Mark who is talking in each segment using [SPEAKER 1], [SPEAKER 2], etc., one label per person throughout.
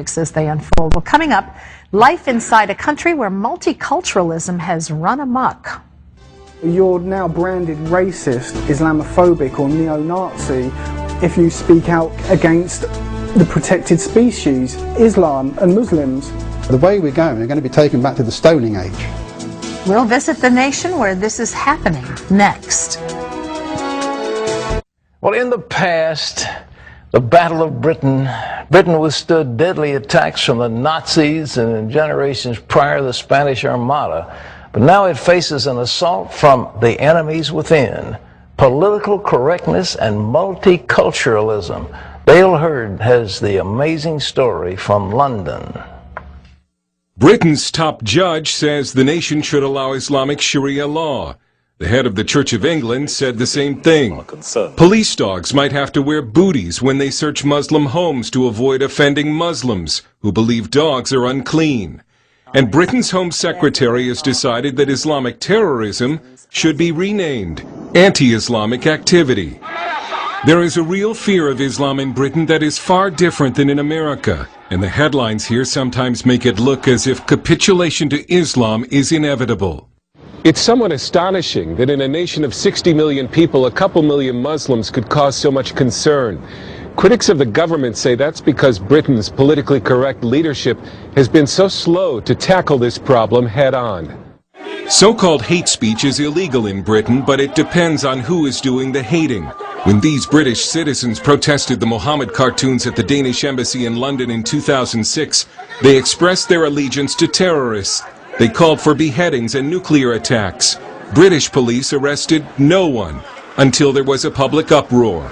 [SPEAKER 1] as they unfold. Well, coming up, life inside a country where multiculturalism has run amok.
[SPEAKER 2] You're now branded racist, Islamophobic or neo-Nazi if you speak out against the protected species, Islam and Muslims.
[SPEAKER 3] The way we're going to be taken back to the Stoning Age.
[SPEAKER 1] We'll visit the nation where this is happening next.
[SPEAKER 4] Well, in the past, the Battle of Britain withstood deadly attacks from the Nazis and in generations prior the Spanish Armada. But now it faces an assault from the enemies within, political correctness and multiculturalism. Dale Hurd has the amazing story from London.
[SPEAKER 5] Britain's top judge says the nation should allow Islamic Sharia law. The head of the Church of England said the same thing. Police dogs might have to wear booties when they search Muslim homes to avoid offending Muslims who believe dogs are unclean. And Britain's Home Secretary has decided that Islamic terrorism should be renamed anti-Islamic activity. There is a real fear of Islam in Britain that is far different than in America, and the headlines here sometimes make it look as if capitulation to Islam is inevitable.
[SPEAKER 6] It's somewhat astonishing that in a nation of 60 million people, a couple million Muslims could cause so much concern. Critics of the government say that's because Britain's politically correct leadership has been so slow to tackle this problem head-on.
[SPEAKER 5] So-called hate speech is illegal in Britain, but it depends on who is doing the hating. When these British citizens protested the Mohammed cartoons at the Danish embassy in London in 2006, they expressed their allegiance to terrorists. They called for beheadings and nuclear attacks. British police arrested no one until there was a public uproar.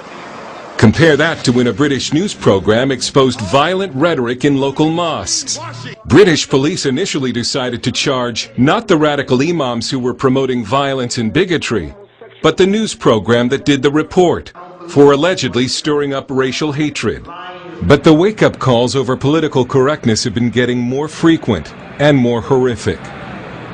[SPEAKER 5] Compare that to when a British news program exposed violent rhetoric in local mosques. British police initially decided to charge not the radical imams who were promoting violence and bigotry, but the news program that did the report for allegedly stirring up racial hatred. But the wake-up calls over political correctness have been getting more frequent and more horrific.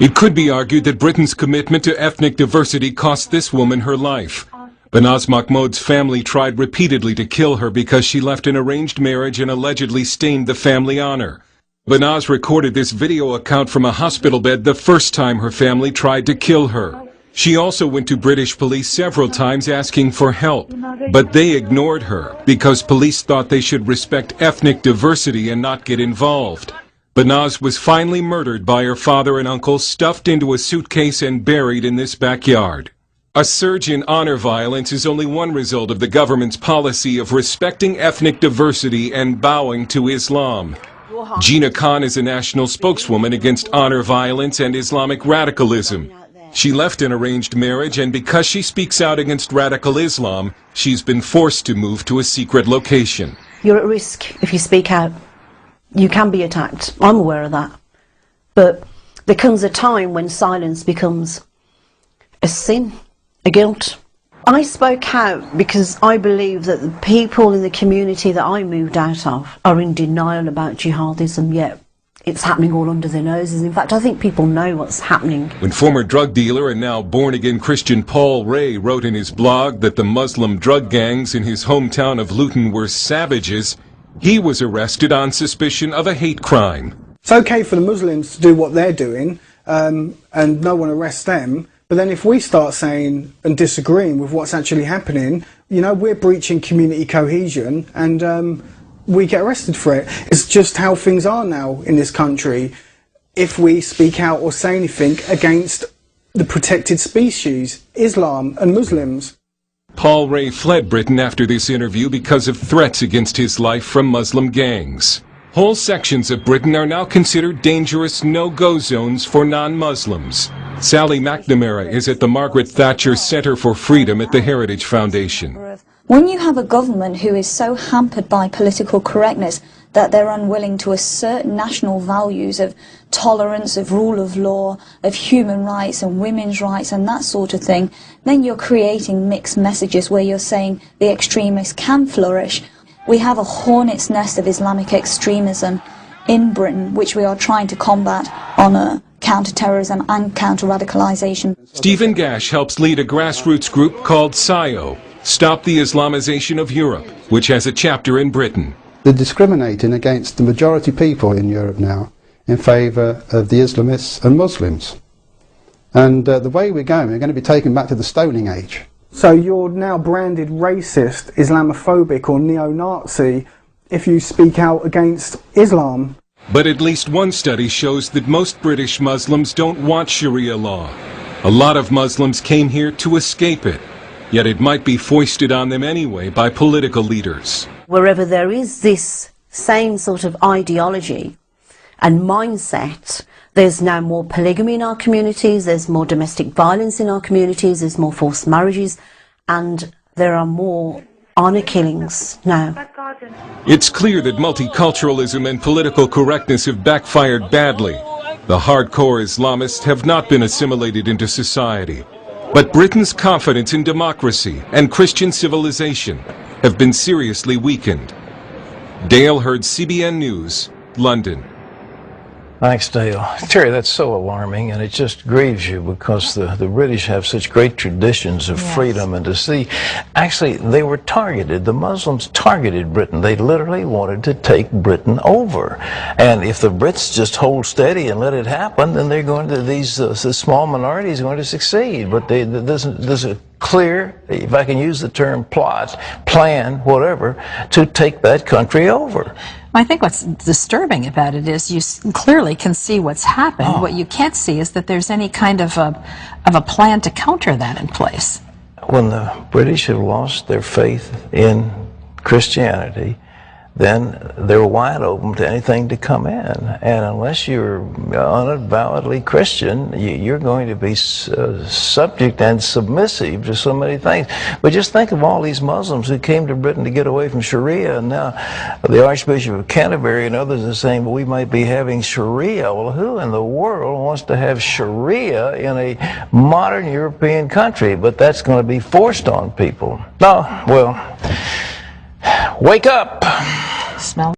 [SPEAKER 5] It could be argued that Britain's commitment to ethnic diversity cost this woman her life. Banaz Mahmoud's family tried repeatedly to kill her because she left an arranged marriage and allegedly stained the family honor. Banaz recorded this video account from a hospital bed the first time her family tried to kill her. She also went to British police several times asking for help, but they ignored her because police thought they should respect ethnic diversity and not get involved. Banaz was finally murdered by her father and uncle, stuffed into a suitcase and buried in this backyard. A surge in honor violence is only one result of the government's policy of respecting ethnic diversity and bowing to Islam. Gina Khan is a national spokeswoman against honor violence and Islamic radicalism. She left an arranged marriage, and because she speaks out against radical Islam, she's been forced to move to a secret location.
[SPEAKER 7] You're at risk if you speak out. You can be attacked. I'm aware of that. But there comes a time when silence becomes a sin. A guilt. I spoke out because I believe that the people in the community that I moved out of are in denial about jihadism, yet it's happening all under their noses. In fact, I think people know what's happening.
[SPEAKER 5] When former drug dealer and now born-again Christian Paul Ray wrote in his blog that the Muslim drug gangs in his hometown of Luton were savages, he was arrested on suspicion of a hate crime.
[SPEAKER 2] It's okay for the Muslims to do what they're doing, and no one arrests them. But then if we start saying and disagreeing with what's actually happening, you know, we're breaching community cohesion and we get arrested for it. It's just how things are now in this country. If we speak out or say anything against the protected species, Islam and Muslims.
[SPEAKER 5] Paul Ray fled Britain after this interview because of threats against his life from Muslim gangs. Whole sections of Britain are now considered dangerous no-go zones for non-Muslims. Sally McNamara is at the Margaret Thatcher Centre for Freedom at the Heritage Foundation.
[SPEAKER 8] When you have a government who is so hampered by political correctness that they're unwilling to assert national values of tolerance, of rule of law, of human rights and women's rights and that sort of thing, then you're creating mixed messages where you're saying the extremists can flourish. We have a hornet's nest of Islamic extremism in Britain, which we are trying to combat on a counter-terrorism and counter-radicalisation.
[SPEAKER 5] Stephen Gash helps lead a grassroots group called SIO, Stop the Islamization of Europe, which has a chapter in Britain.
[SPEAKER 3] They're discriminating against the majority people in Europe now in favour of the Islamists and Muslims. And the way we're going to be taken back to the stoning age.
[SPEAKER 2] So you're now branded racist, Islamophobic or neo-Nazi if you speak out against Islam.
[SPEAKER 5] But at least one study shows that most British Muslims don't want Sharia law. A lot of Muslims came here to escape it, yet it might be foisted on them anyway by political leaders.
[SPEAKER 7] Wherever there is this same sort of ideology and mindset, there's now more polygamy in our communities, there's more domestic violence in our communities, there's more forced marriages, and there are more honour killings now.
[SPEAKER 5] It's clear that multiculturalism and political correctness have backfired badly. The hardcore Islamists have not been assimilated into society. But Britain's confidence in democracy and Christian civilization have been seriously weakened. Dale Hurd, CBN News, London.
[SPEAKER 4] Thanks, Dale. Terry, that's so alarming, and it just grieves you because the British have such great traditions of freedom, and to see, actually, they were targeted. The Muslims targeted Britain. They literally wanted to take Britain over. And if the Brits just hold steady and let it happen, then they're going to, these small minorities are going to succeed. But there's a clear, if I can use the term plot, plan, whatever, to take that country over.
[SPEAKER 1] I think what's disturbing about it is you clearly can see what's happened.
[SPEAKER 4] Oh.
[SPEAKER 1] What you can't see is that there's any kind of a plan to counter that in place.
[SPEAKER 4] When the British have lost their faith in Christianity, then they're wide open to anything to come in. And unless you're unavowedly Christian, you're going to be subject and submissive to so many things. But just think of all these Muslims who came to Britain to get away from Sharia, and now the Archbishop of Canterbury and others are saying, well, we might be having Sharia. Well, who in the world wants to have Sharia in a modern European country? But that's going to be forced on people. No, well, wake up!
[SPEAKER 1] Smell.